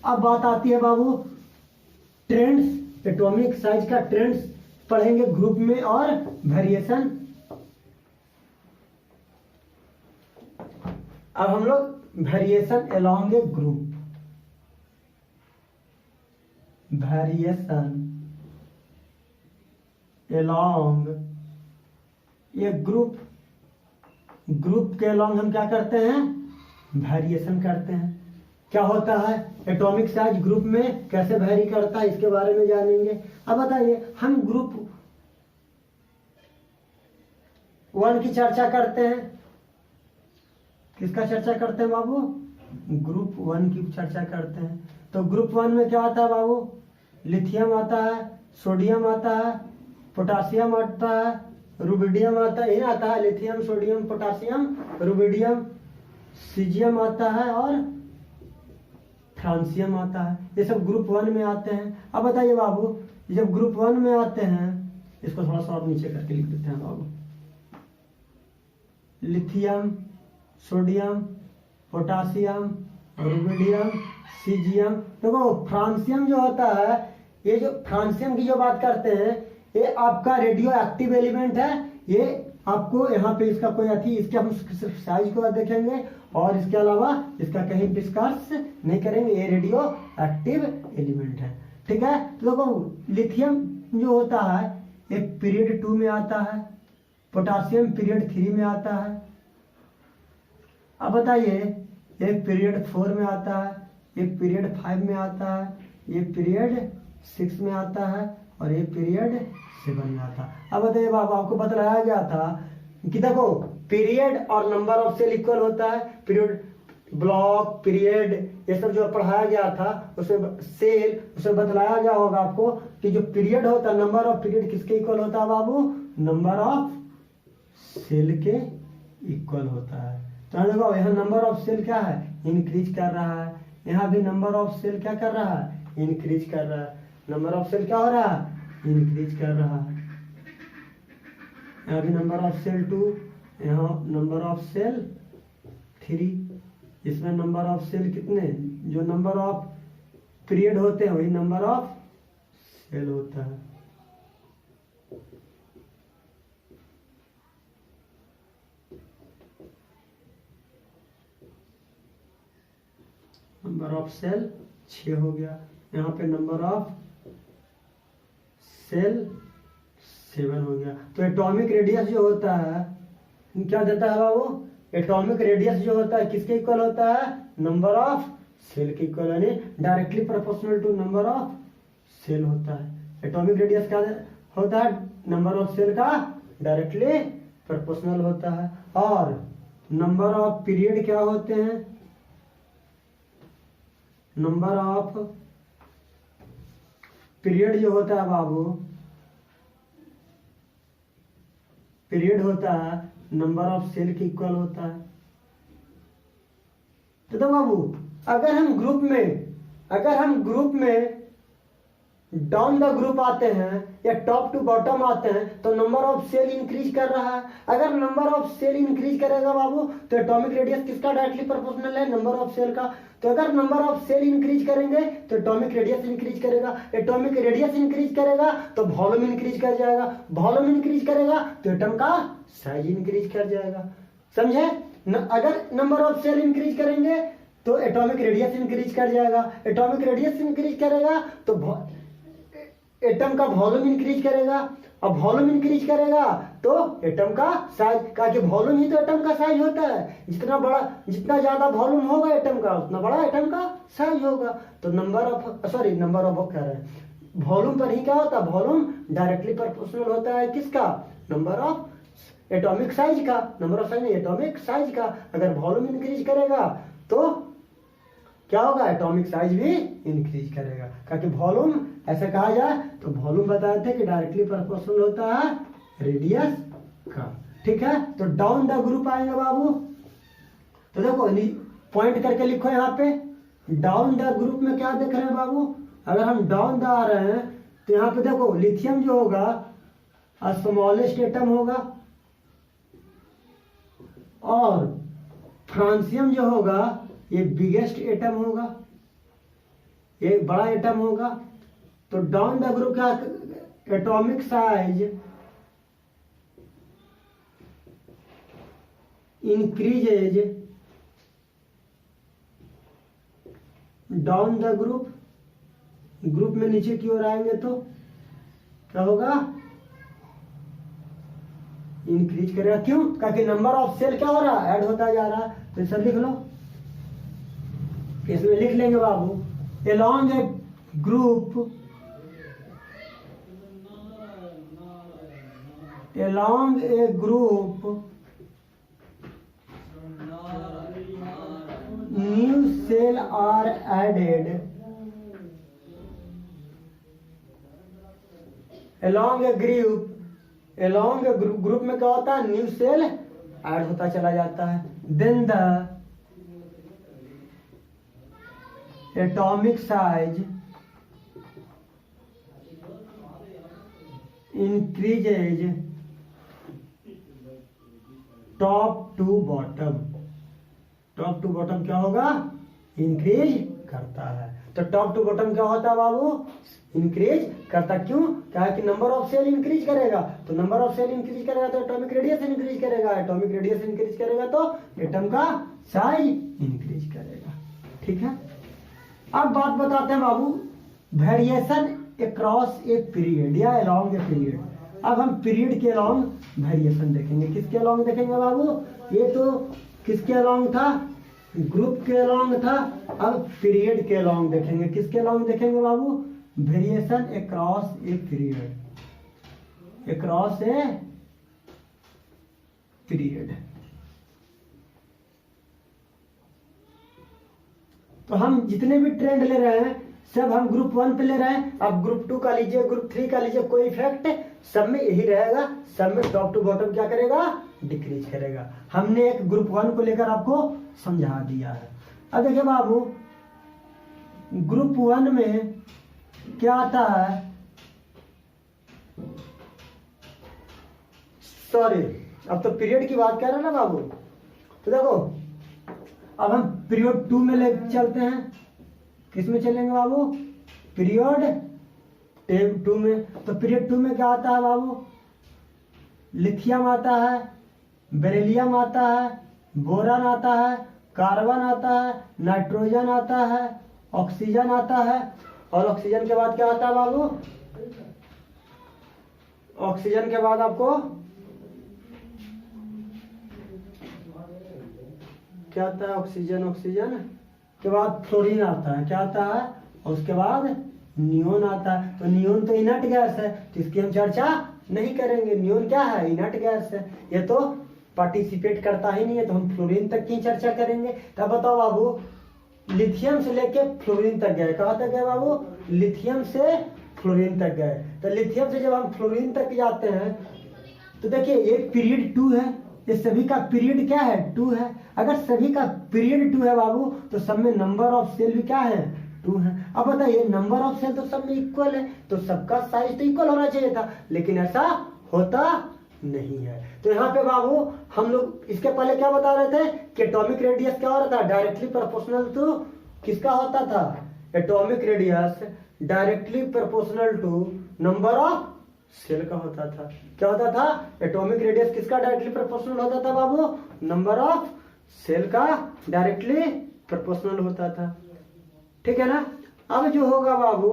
अब बात आती है बाबू ट्रेंड्स, एटॉमिक साइज का ट्रेंड्स पढ़ेंगे ग्रुप में और वेरिएशन। अब हम लोग वेरिएशन अलोंग ए ग्रुप, वेरिएशन अलोंग ये ग्रुप, ग्रुप के अलोंग हम क्या करते हैं, वेरिएशन करते हैं। क्या होता है एटॉमिक साइज ग्रुप में कैसे वेरी करता है इसके बारे में जानेंगे। अब बताइए हम ग्रुप 1 की चर्चा करते हैं। किसका चर्चा करते हैं बाबू, ग्रुप 1 की चर्चा करते हैं। तो ग्रुप 1 में क्या आता है बाबू, लिथियम आता है, सोडियम आता है, पोटासियम आता है, रुबिडियम आता है, ये आता है lithium sodium potassium rubidium, caesium आता है और फ्रांसियम आता है। ये सब ग्रुप 1 में आते हैं। अब बताइए बाबू जब ग्रुप 1 में आते हैं, इसको थोड़ा सा और नीचे करके लिख देते हैं बाबू, lithium sodium potassium rubidium caesium. देखो फ्रांसियम जो होता है, ये जो फ्रांसियम की जो बात करते हैं, ये आपका रेडियो एक्टिव एलिमेंट है। ये आपको यहाँ पे इसका कोई अथी, इसके हम सिर्फ साइज को देखेंगे और इसके अलावा इसका कहीं डिस्कस नहीं करेंगे। ये रेडियो एक्टिव एलिमेंट है, ठीक है। तो देखो लिथियम जो होता है ये पीरियड 2 में आता है, पोटासियम पीरियड 3 में आता है। अब बताइए ये पीरियड 4 में आता है, ये पीरियड 5 में आता है, ये पीरियड 6 में आता है और ये पीरियड 7 में आता है। अब बताइए बाबा आपको बतलाया गया था कि देखो पीरियड और नंबर ऑफ सेल इक्वल होता है। पीरियड ब्लॉक पीरियड ये सब जो पढ़ाया गया था उसमें सेल, उसमें बतलाया गया होगा आपको कि जो पीरियड होता है नंबर ऑफ पीरियड किसके इक्वल होता है बाबू, नंबर ऑफ सेल के इक्वल होता है। तो देखो यहाँ नंबर ऑफ सेल क्या है, इंक्रीज कर रहा है। यहाँ भी नंबर ऑफ सेल क्या कर रहा है, इंक्रीज कर रहा है। नंबर ऑफ सेल क्या हो रहा है, इंक्रीज कर रहा है। यहाँ भी नंबर ऑफ सेल 2, यहाँ नंबर ऑफ सेल 3। इसमें नंबर ऑफ सेल कितने, जो नंबर ऑफ पीरियड होते हैं वही नंबर ऑफ सेल होता है। नंबर ऑफ सेल 6 हो गया। यहाँ पे नंबर ऑफ सेल 7 हो गया। तो एटॉमिक रेडियस जो होता है क्या देता है बाबू, एटॉमिक रेडियस जो होता है किसके इक्वल होता है, नंबर ऑफ सेल के इक्वल, यानी directly proportional to number of shell होता है। एटॉमिक रेडियस क्या होता है, नंबर ऑफ सेल का डायरेक्टली प्रोपोर्शनल होता है। और नंबर ऑफ पीरियड क्या होते हैं, नंबर ऑफ पीरियड जो होता है बाबू, पीरियड होता है नंबर ऑफ सेल के इक्वल होता है। तो बाबू अगर हम ग्रुप में डाउन द ग्रुप आते हैं या टॉप टू बॉटम आते हैं तो नंबर ऑफ सेल इंक्रीज कर रहा है। अगर नंबर ऑफ सेल इंक्रीज करेगा बाबू तो एटॉमिक रेडियस किसका डायरेक्टली प्रोपोर्शनल है, नंबर ऑफ सेल का। तो अगर नंबर ऑफ सेल इंक्रीज करेंगे तो एटॉमिक रेडियस इंक्रीज करेगा। एटॉमिक रेडियस इंक्रीज करेगा तो वॉल्यूम इंक्रीज कर जाएगा। वॉल्यूम इंक्रीज करेगा तो एटम का साइज इंक्रीज कर जाएगा। समझे अगर नंबर ऑफ सेल इंक्रीज करेंगे तो एटॉमिक रेडियस इंक्रीज कर जाएगा। एटॉमिक रेडियस इंक्रीज करेगा तो एटम का वॉल्यूम इंक्रीज करेगा। अब वॉल्यूम इंक्रीज करेगा तो एटम का साइज, क्योंकि वॉल्यूम ही तो एटम का साइज होता है। जितना ज्यादा वॉल्यूम होगा एटम का उतना बड़ा एटम का साइज होगा। तो नंबर ऑफ कह रहे हैं, वॉल्यूम पर ही क्या होता है, वॉल्यूम डायरेक्टली प्रोपोर्शनल होता है किसका, नंबर ऑफ एटॉमिक साइज का, नंबर ऑफ साइज नहीं एटॉमिक साइज का। अगर वॉल्यूम इंक्रीज करेगा तो क्या होगा, एटॉमिक साइज भी इंक्रीज करेगा। क्योंकि वॉल्यूम ऐसा कहा जाए तो वॉल्यूम बताए थे कि डायरेक्टली प्रोपोर्शनल होता है रेडियस का। ठीक है, तो डाउन द ग्रुप आएंगे बाबू। तो देखो पॉइंट करके लिखो यहाँ पे, डाउन द ग्रुप में क्या देख रहे हैं बाबू। अगर हम डाउन द आ रहे हैं तो यहाँ पे देखो लिथियम जो होगा स्मॉलेस्ट एटम होगा और फ्रांसियम जो होगा ये बिगेस्ट एटम होगा। एक बड़ा एटम होगा, तो डाउन द ग्रुप क्या, atomic size increases down the group, group में नीचे की ओर आएंगे तो क्या होगा, इंक्रीज करेगा। क्यों? क्योंकि नंबर ऑफ सेल क्या हो रहा है, ऐड होता जा रहा है। तो इसे लिख लो, इसमें लिख लेंगे बाबू, along a group, along a group new cell are added, along a group, along a group में क्या होता है, न्यू सेल ऐड होता चला जाता है। Then the atomic size increases top to bottom, top to bottom क्या होगा, इंक्रीज करता है। तो टॉप टू बॉटम क्या होता है बाबू, इंक्रीज करता। क्यों? क्या है कि नंबर ऑफ सेल इंक्रीज करेगा, तो नंबर ऑफ सेल इंक्रीज करेगा तो एटॉमिक रेडियस इंक्रीज करेगा, एटॉमिक रेडियस इंक्रीज करेगा तो एटम का साइज इंक्रीज करेगा। ठीक है, अब बात बताते हैं बाबू वेरिएशन अक्रॉस ए पीरियड या अलोंग ए पीरियड। अब हम पीरियड के अलोंग वेरिएशन देखेंगे। किसके अलोंग देखेंगे बाबू, ये तो किसके अलोंग था, ग्रुप के अलोंग था। अब पीरियड के अलोंग देखेंगे। किसके अलोंग देखेंगे बाबू, variation across a period, across a period. तो हम जितने भी ट्रेंड ले रहे हैं सब हम ग्रुप 1 पे ले रहे हैं। अब ग्रुप 2 का लीजिए, ग्रुप 3 का लीजिए, कोई इफेक्ट सब में यही रहेगा, सब में टॉप टू बॉटम क्या करेगा, डिक्रीज करेगा। हमने एक ग्रुप 1 को लेकर आपको समझा दिया है। अब देखिए बाबू ग्रुप 1 में क्या आता है, सॉरी अब तो पीरियड की बात कर रहे हैं ना बाबू। तो देखो अब हम पीरियड 2 में ले चलते हैं। किस में चलेंगे बाबू, पीरियड 2 में। तो पीरियड 2 में क्या आता है बाबू, लिथियम आता है, बेरिलियम आता है, बोरान आता है, कार्बन आता है, नाइट्रोजन आता है, ऑक्सीजन आता है। और ऑक्सीजन के बाद क्या आता है बाबू, ऑक्सीजन के बाद आपको क्या आता है, ऑक्सीजन, ऑक्सीजन के बाद फ्लोरीन आता है। क्या आता है, और उसके बाद नियोन आता है। तो नियोन तो इनर्ट गैस है, तो इसकी हम चर्चा नहीं करेंगे। नियोन क्या है, इनर्ट गैस है, ये तो पार्टिसिपेट करता ही नहीं है, तो हम फ्लोरीन तक की चर्चा करेंगे। तब बताओ बाबू लिथियम से लेके फ्लोरीन तक गए, कहाँ तक गए बाबू, लिथियम से फ्लोरीन तक गए। तो लिथियम से जब हम फ्लोरीन तक जाते हैं तो देखिए ये पीरियड 2 है, ये सभी का पीरियड क्या है, 2 है। अगर सभी का पीरियड 2 है बाबू तो सब में नंबर ऑफ सेल भी क्या है, 2 है। अब बताइए नंबर ऑफ सेल तो सब में इक्वल है, तो सबका साइज तो इक्वल होना चाहिए था, लेकिन ऐसा होता नहीं है। तो यहाँ पे बाबू हम लोग इसके पहले क्या बता रहे थे कि एटॉमिक रेडियस क्या हो रहा था, डायरेक्टली प्रोपोर्शनल टू किसका होता था, atomic radius directly proportional to number of shell का होता था। क्या होता था, एटॉमिक रेडियस किसका डायरेक्टली प्रोपोर्शनल होता था बाबू, नंबर ऑफ सेल का डायरेक्टली प्रोपोर्शनल होता था। ठीक है ना। अब जो होगा बाबू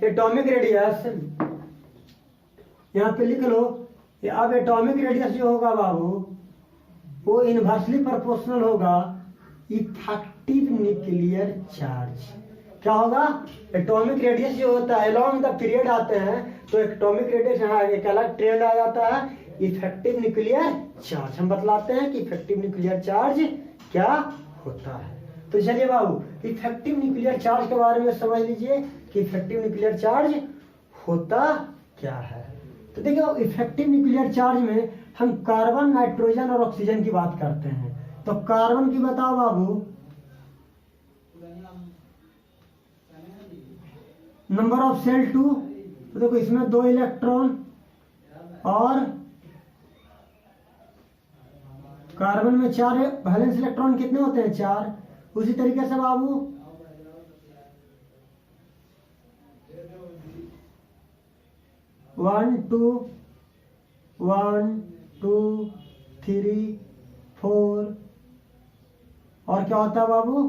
एटॉमिक रेडियस, यहां पे लिख लो, अब एटॉमिक रेडियस जो होगा बाबू वो इनवर्सली प्रोपोर्शनल होगा इफेक्टिव न्यूक्लियर चार्ज। क्या होगा, एटॉमिक रेडियस जो होता है अलोंग द पीरियड आते हैं, तो एटॉमिक रेडियस यहाँ एक अलग ट्रेंड आ जाता है, इफेक्टिव न्यूक्लियर चार्ज। हम बतलाते हैं कि इफेक्टिव न्यूक्लियर चार्ज क्या होता है। तो चलिए बाबू इफेक्टिव न्यूक्लियर चार्ज के बारे में समझ लीजिए कि इफेक्टिव न्यूक्लियर चार्ज होता क्या है। तो देखिए इफेक्टिव न्यूक्लियर चार्ज में हम कार्बन, नाइट्रोजन और ऑक्सीजन की बात करते हैं। तो कार्बन की बताओ बाबू, नंबर ऑफ सेल 2, तो देखो इसमें 2 इलेक्ट्रॉन, और कार्बन में 4 वैलेंस इलेक्ट्रॉन कितने होते हैं, 4। उसी तरीके से बाबू 1 2 1 2 3 4 और क्या होता है बाबू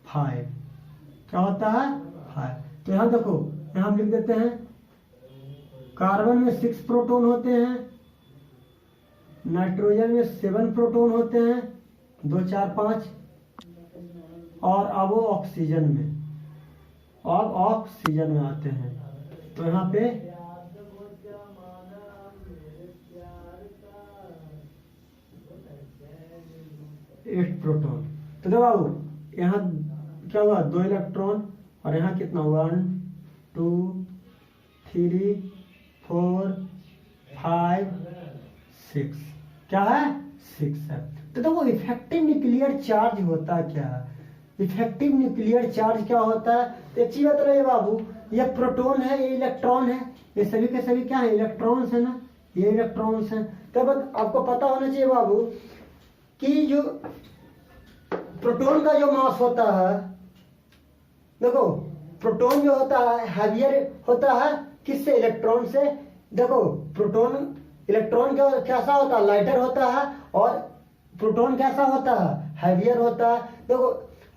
5, क्या होता है 5। तो यहाँ देखो, यहाँ हम लिख देते हैं कार्बन में 6 प्रोटॉन होते हैं, नाइट्रोजन में 7 प्रोटॉन होते हैं, 2 4 5, और अब वो ऑक्सीजन में, अब ऑक्सीजन में आते हैं तो यहाँ पे 8 प्रोटॉन। तो देखो बाबू यहाँ क्या हुआ 2 इलेक्ट्रॉन, और यहाँ कितना 1 2 3 4 5 6, क्या है 6 है। तो देखो इफेक्टिव न्यूक्लियर चार्ज होता क्या है, इफेक्टिव न्यूक्लियर चार्ज क्या होता है। तो एक चीज बता रहे बाबू, ये प्रोटॉन है, ये इलेक्ट्रॉन है, ये सभी के सभी क्या है इलेक्ट्रॉन्स है ना, ये इलेक्ट्रॉन्स हैं। तब आपको पता होना चाहिए बाबू कि जो प्रोटॉन का जो मास होता है, देखो प्रोटॉन जो होता है हैवियर होता है किससे, इलेक्ट्रॉन से। देखो प्रोटॉन इलेक्ट्रॉन कैसा होता है लाइटर होता है, और प्रोटॉन कैसा होता है हैवियर होता है। देखो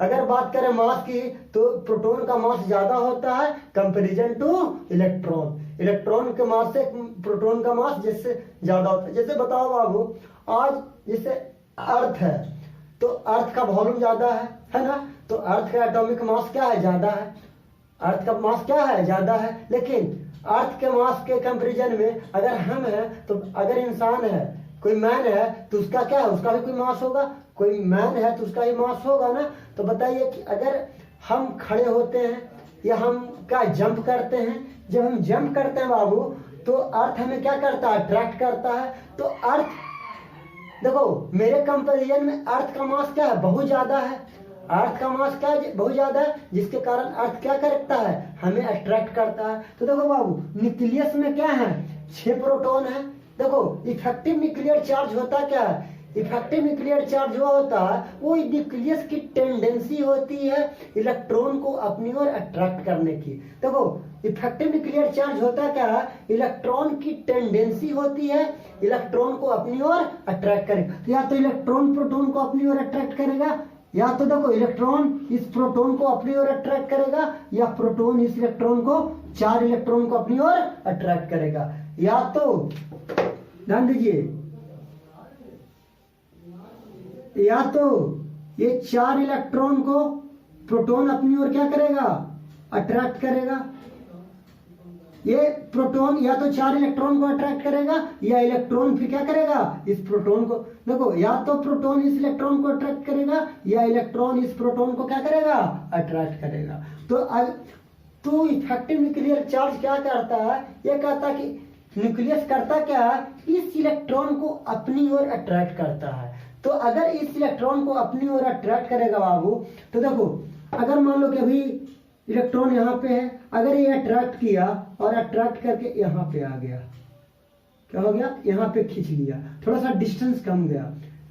अगर बात करें मास की तो प्रोटॉन का मास ज्यादा होता है कंपैरिजन टू इलेक्ट्रॉन, इलेक्ट्रॉन के मास से प्रोटॉन का मास जिससे ज्यादा होता है। जैसे बताओ बाबू, आज जैसे अर्थ है तो अर्थ का वॉल्यूम ज्यादा है ना, तो अर्थ का एटॉमिक मास क्या है ज्यादा है, अर्थ का मास क्या है ज्यादा है। लेकिन अर्थ के मास के कंपैरिजन में अगर हम हैं तो अगर इंसान है कोई मैन है तो उसका क्या है, उसका भी कोई मास होगा, कोई मैन है तो उसका ही मास होगा ना। तो बताइए कि अगर हम खड़े होते हैं या हम क्या जंप करते हैं, जब हम जंप करते हैं बाबू तो अर्थ हमें क्या करता है अट्रैक्ट करता है। तो अर्थ देखो मेरे कंपैरिजन में अर्थ का मास क्या है बहुत ज्यादा है, अर्थ का मास क्या है बहुत ज्यादा है, जिसके कारण अर्थ क्या करता है हमें अट्रैक्ट करता है। तो देखो बाबू न्यूक्लियस में क्या है 6 प्रोटॉन है। देखो इफेक्टिव न्यूक्लियर चार्ज होता क्या है, इफेक्टिव न्यूक्लियर चार्ज जो होता है वो न्यूक्लियस की टेंडेंसी होती है इलेक्ट्रॉन को अपनी ओर अट्रैक्ट करने की। देखो इफेक्टिव न्यूक्लियर चार्ज होता क्या है, इलेक्ट्रॉन की टेंडेंसी होती है इलेक्ट्रॉन को अपनी ओर अट्रैक्ट करेगा। या तो इलेक्ट्रॉन प्रोटॉन को अपनी ओर अट्रैक्ट करेगा, या तो देखो इलेक्ट्रॉन इस प्रोटॉन को अपनी ओर अट्रैक्ट करेगा, या प्रोटॉन इस इलेक्ट्रॉन को 4 इलेक्ट्रॉन को अपनी ओर अट्रैक्ट करेगा। या तो ध्यान दीजिए, या तो ये 4 इलेक्ट्रॉन को प्रोटॉन अपनी ओर क्या करेगा अट्रैक्ट करेगा, ये प्रोटॉन या तो 4 इलेक्ट्रॉन को अट्रैक्ट करेगा, या इलेक्ट्रॉन फिर क्या करेगा इस प्रोटॉन को। देखो या तो प्रोटॉन इस इलेक्ट्रॉन को अट्रैक्ट करेगा, या इलेक्ट्रॉन इस प्रोटॉन को क्या करेगा अट्रैक्ट करेगा। तो इफेक्टिव न्यूक्लियर चार्ज क्या करता है, ये कहता है कि न्यूक्लियस करता क्या है इस इलेक्ट्रॉन को अपनी ओर अट्रैक्ट करता है। तो अगर इस इलेक्ट्रॉन को अपनी ओर अट्रैक्ट करेगा बाबू, तो देखो अगर मान लो कि अभी इलेक्ट्रॉन यहाँ पे है, अगर ये अट्रैक्ट किया और अट्रैक्ट करके यहाँ पे आ गया, क्या हो गया यहाँ पे खींच लिया, थोड़ा सा डिस्टेंस कम गया,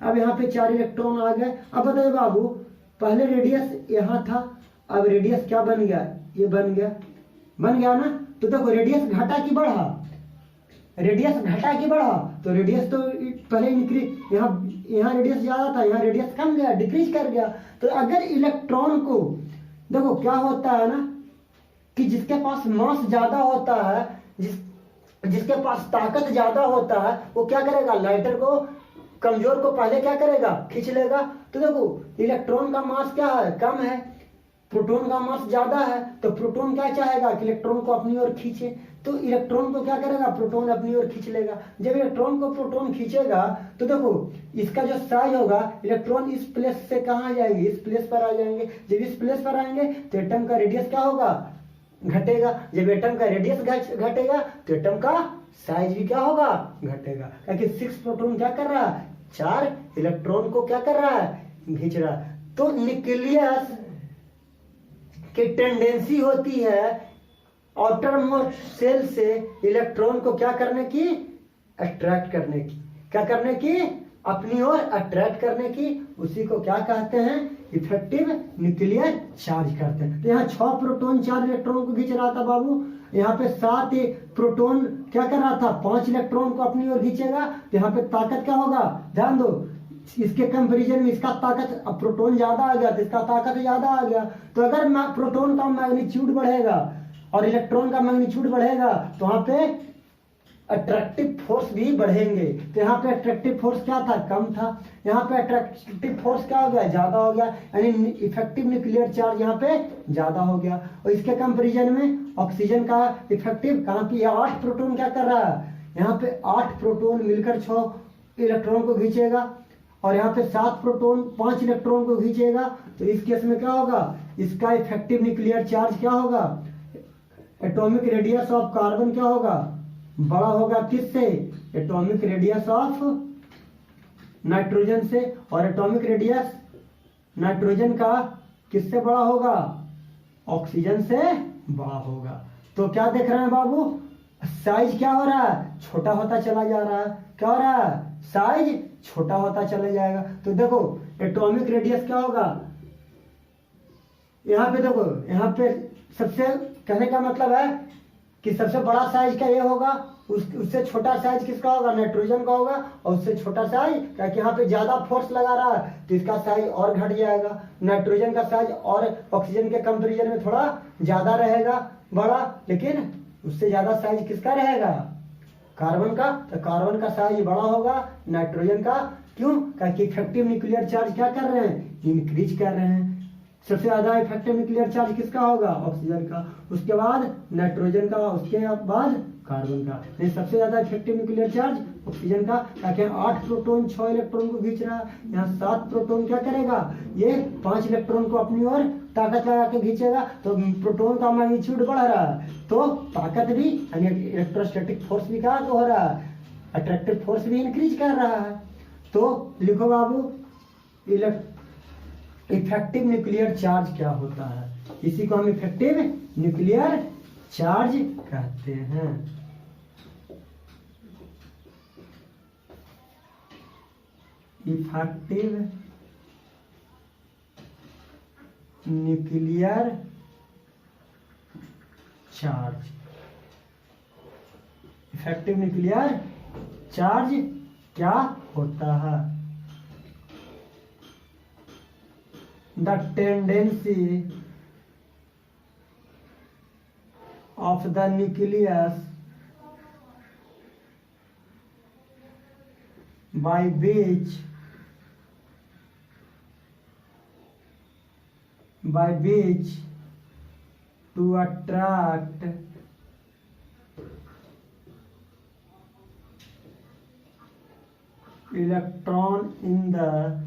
अब यहाँ पे 4 इलेक्ट्रॉन आ गए। अब बताइए बाबू पहले रेडियस यहाँ था, अब रेडियस क्या बन गया, ये बन गया ना। तो देखो रेडियस घटा कि बढ़ा, रेडियस घटा कि बढ़ा, तो रेडियस तो पहले इंक्रीज, यहाँ रेडियस ज्यादा था, यहाँ रेडियस कम गया डिक्रीज कर गया। तो अगर इलेक्ट्रॉन को देखो क्या होता है ना कि जिसके पास मास ज्यादा होता है, जिसके पास ताकत ज्यादा होता है, वो क्या करेगा लाइटर को कमजोर को पहले क्या करेगा खींच लेगा। तो देखो इलेक्ट्रॉन का मास क्या है कम है, प्रोटॉन का मास ज्यादा है, तो प्रोटॉन क्या चाहेगा कि इलेक्ट्रॉन को अपनी ओर खींचे, तो इलेक्ट्रॉन को क्या करेगा प्रोटॉन अपनी ओर खींच लेगा। जब इलेक्ट्रॉन को प्रोटॉन खींचेगा तो देखो इसका जो साइज होगा, इलेक्ट्रॉन इस प्लेस से कहाँ जाएंगे इस प्लेस पर आ जाएंगे, जब इस प्लेस पर आएंगे तो एटम का रेडियस क्या होगा घटेगा, जब एटम का रेडियस घटेगा तो एटम का साइज भी क्या होगा घटेगा, क्योंकि 6 प्रोटॉन क्या कर रहा है 4 इलेक्ट्रॉन को क्या कर रहा है खींच रहा है। तो न्यूक्लियस की टेंडेंसी होती है आउटर मोस्ट सेल से इलेक्ट्रॉन को क्या करने की अट्रैक्ट करने की, क्या करने की अपनी ओर अट्रैक्ट करने की, उसी को क्या कहते हैं, इफेक्टिव न्यूक्लियर चार्ज कहते हैं। तो यहाँ 6 प्रोटॉन 4 इलेक्ट्रॉन को खींच रहा था बाबू, यहाँ पे 7 प्रोटॉन क्या कर रहा था, 5 इलेक्ट्रॉन को अपनी ओर खींचेगा। तो यहाँ पे ताकत क्या होगा, ध्यान दो, इसके कंपैरिजन में इसका ताकत, अब प्रोटॉन ज्यादा आ गया तो इसका ताकत ज्यादा आ गया। तो अगर प्रोटॉन का मैग्नीट्यूड बढ़ेगा और इलेक्ट्रॉन का मैग्नीट्यूड बढ़ेगा तो वहां पे अट्रैक्टिव फोर्स भी बढ़ेंगे। तो यहाँ पे अट्रैक्टिव फोर्स क्या था, कम था, यहाँ पे अट्रैक्टिव फोर्स क्या हो गया, ज्यादा हो गया, यानी इफेक्टिव न्यूक्लियर चार्ज यहाँ पे ज्यादा हो गया। और इसके कंपैरिजन में ऑक्सीजन का इफेक्टिव कहाँ पे, 8 प्रोटॉन क्या कर रहा है, यहाँ पे 8 प्रोटॉन मिलकर 6 इलेक्ट्रॉन को खींचेगा और यहाँ पे 7 प्रोटॉन 5 इलेक्ट्रॉन को खींचेगा। तो इस केस में क्या होगा, इसका इफेक्टिव न्यूक्लियर चार्ज क्या होगा, एटॉमिक रेडियस ऑफ कार्बन क्या होगा, बड़ा होगा किससे, एटॉमिक रेडियस ऑफ नाइट्रोजन से। और एटॉमिक रेडियस नाइट्रोजन का किससे बड़ा होगा, ऑक्सीजन से बड़ा होगा। तो क्या देख रहे हैं बाबू, साइज क्या हो रहा है, छोटा होता चला जा रहा है, क्या हो रहा है, साइज छोटा होता चला जाएगा। तो देखो एटॉमिक रेडियस क्या होगा, यहाँ पे देखो, यहाँ पे सबसे कहने का मतलब है कि सबसे बड़ा साइज का ये होगा, उससे छोटा साइज किसका होगा, नाइट्रोजन का होगा, और उससे छोटा साइज क्या, कि यहाँ पे ज्यादा फोर्स लगा रहा है तो इसका साइज और घट जाएगा। नाइट्रोजन का साइज और ऑक्सीजन के कंपैरिजन में थोड़ा ज्यादा रहेगा बड़ा, लेकिन उससे ज्यादा साइज किसका रहेगा, कार्बन का। तो कार्बन का साइज बड़ा होगा नाइट्रोजन का, क्यों, क्योंकि इफेक्टिव न्यूक्लियर चार्ज क्या कर रहे हैं, इंक्रीज कर रहे हैं। सबसे ज्यादा इफेक्टिव न्यूक्लियर चार्ज किसका होगा, ऑक्सीजन का, उसके बाद नाइट्रोजन का, उसके बाद कार्बन का। नहीं, सबसे ज्यादा इफेक्टिव न्यूक्लियर चार्ज ऑक्सीजन का, ताकि 8 प्रोटॉन 6 इलेक्ट्रॉन को खींच रहा है, यहाँ 7 प्रोटॉन क्या करेगा, ये 5 इलेक्ट्रॉन को अपनी ओर ताकत लगा के खींचेगा। तो प्रोटॉन का मैग्नीट्यूड बढ़ रहा है तो ताकत भी, यानी इलेक्ट्रोस्टैटिक फोर्स भी क्या हो रहा है, अट्रैक्टिव फोर्स भी इंक्रीज कर रहा है। तो लिखो बाबू, इफेक्टिव न्यूक्लियर चार्ज क्या होता है, इसी को हम इफेक्टिव न्यूक्लियर चार्ज कहते हैं। Effective nuclear charge, effective nuclear charge क्या होता है, the tendency of the nucleus by which to attract electron in the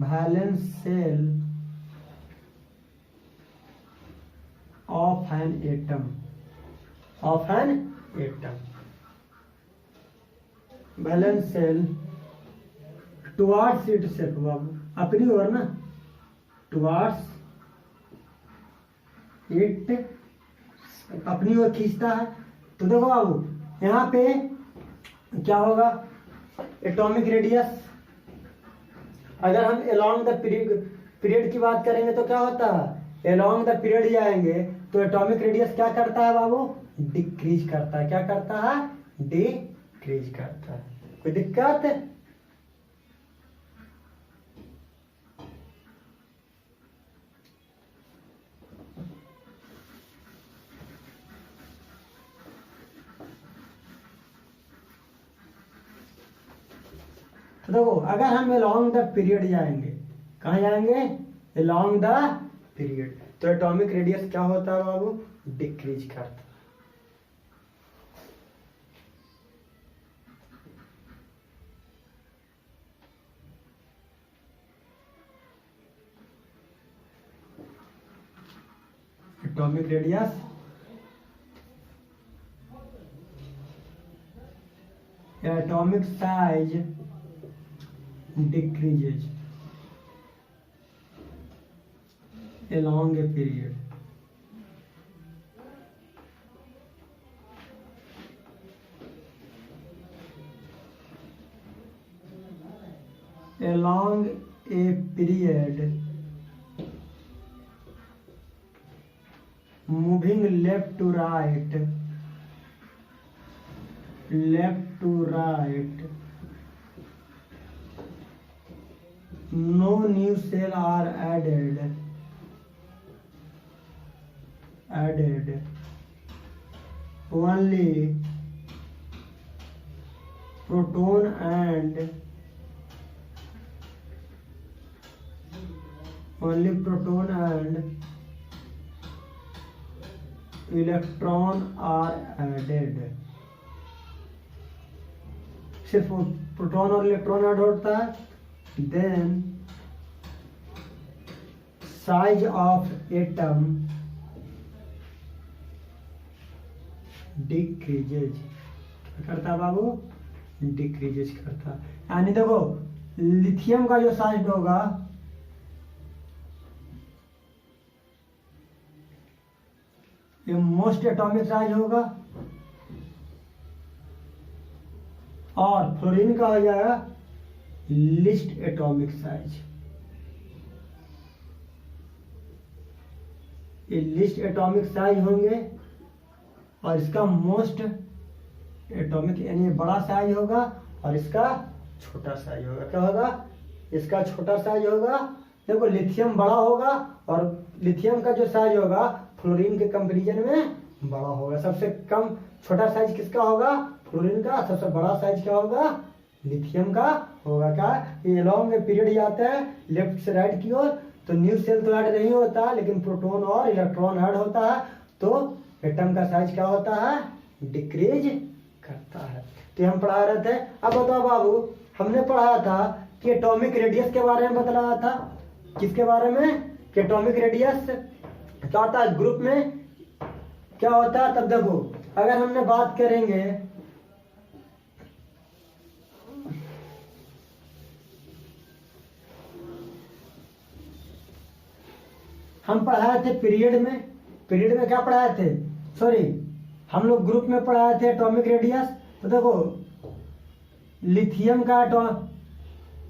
valence shell of an atom, valence shell towards itself, बाबू अपनी ओर ना, towards it, अपनी ओर खींचता है। तो देखो बाबू यहाँ पे क्या होगा, एटॉमिक रेडियस, अगर हम along द पीरियड की बात करेंगे तो क्या होता है, along द पीरियड जाएंगे तो एटॉमिक रेडियस क्या करता है बाबू, डिक्रीज करता है, क्या करता है, डिक्रीज करता है। कोई दिक्कत, तो देखो अगर हम along द पीरियड जाएंगे, कहाँ जाएंगे, along द पीरियड, तो एटॉमिक रेडियस क्या होता है बाबू, डिक्रीज करता है। Atomic radius atomic size decreases along a period. along a period moving left to right, no new cell are added, only proton and electron are added. सिर्फ proton और electron add होता है। Then size of atom decreases करता है बाबू, decreases करता है। यानी देखो लिथियम का जो साइज होगा ये मोस्ट एटॉमिक साइज होगा और फ्लोरीन का हो जाएगा लिस्ट एटॉमिक साइज। ये लिस्ट एटॉमिक साइज होंगे और इसका मोस्ट एटॉमिक यानी बड़ा साइज होगा और इसका छोटा साइज होगा। क्या होगा? इसका छोटा साइज होगा। देखो लिथियम बड़ा होगा और लिथियम का जो साइज होगा फ्लोरीन के कंपैरिजन में बड़ा होगा। सबसे कम छोटा साइज किसका होगा? फ्लोरीन का। सबसे बड़ा साइज क्या होगा? लिथियम का होगा। क्या ये लॉन्ग पीरियड जाता है लेफ्ट से राइट की ओर, तो न्यू सेल तो ऐड नहीं होता लेकिन प्रोटॉन और इलेक्ट्रॉन ऐड होता है, तो एटम का साइज क्या होता है? डिक्रीज करता है। तो हम पढ़ा रहे थे। अब बताओ बाबू, हमने पढ़ाया था कि एटॉमिक रेडियस के बारे में बतलाया था। किसके बारे में? कि एटॉमिक रेडियस क्या होता है ग्रुप में, क्या होता है। तब देखो अगर हमने बात करेंगे हम पढ़ाए थे पीरियड में क्या पढ़ाए थे? सॉरी, हम लोग ग्रुप में पढ़ाए थे एटॉमिक रेडियस। तो देखो लिथियम का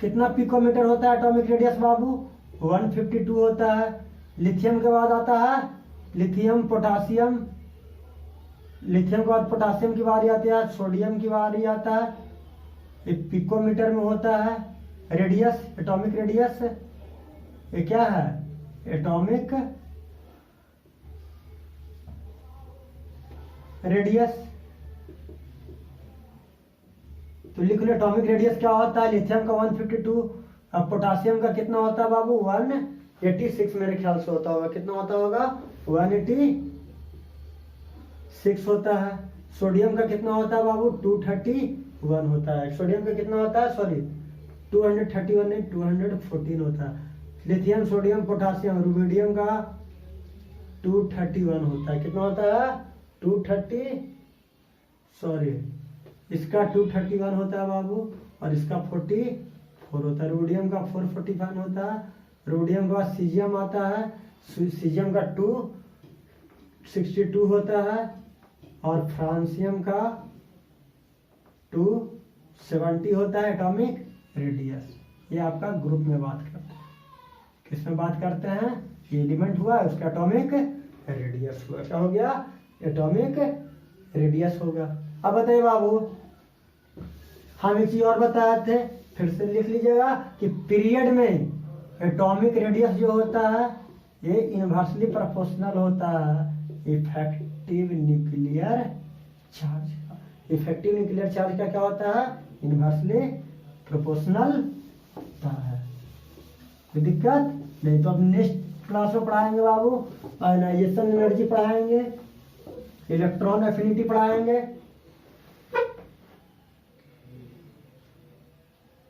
कितना पिकोमीटर होता है एटॉमिक रेडियस बाबू? 152 होता है। लिथियम के बाद आता है लिथियम पोटासियम, लिथियम के बाद पोटासियम की बारी आती है, सोडियम की बारी आता है। ये पिकोमीटर में होता है रेडियस, एटॉमिक रेडियस। ये क्या है? Atomic radius. तो लिख लो एटॉमिक रेडियस क्या होता है। लिथियम का 152, अब पोटासियम का कितना होता है बाबू? 186 मेरे ख्याल से होता होगा। कितना होता होगा? 186 होता है। सोडियम का कितना होता है बाबू? 231 होता है। सोडियम का कितना होता है? सॉरी 231 नहीं 214 होता है। लिथियम सोडियम पोटासियम रुबिडियम का 231 होता है। कितना होता है? 230 सॉरी इसका 231 होता है बाबू और इसका 44 होता है। रोडियम का 445 होता है। रोडियम के बाद सीजियम आता है, सीजियम का 262 होता है और फ्रांसियम का 270 होता है एटॉमिक रेडियस। ये आपका ग्रुप में बात करते हैं। किसमें बात करते हैं? ये एलिमेंट हुआ उसका एटॉमिक रेडियस हुआ। क्या हो गया? एटॉमिक रेडियस होगा। अब बताइए बाबू, हम एक चीज और बताए थे, फिर से लिख लीजिएगा कि पीरियड में एटॉमिक रेडियस जो होता है ये इनवर्सली प्रोपोर्शनल होता है effective nuclear charge. Effective nuclear charge का क्या होता है? इनवर्सली प्रोपोर्शनल होता है। कोई दिक्कत नहीं। तो अब नेक्स्ट क्लास में पढ़ाएंगे बाबू आयनाइजेशन एनर्जी पढ़ाएंगे, इलेक्ट्रॉन एफिनिटी पढ़ाएंगे।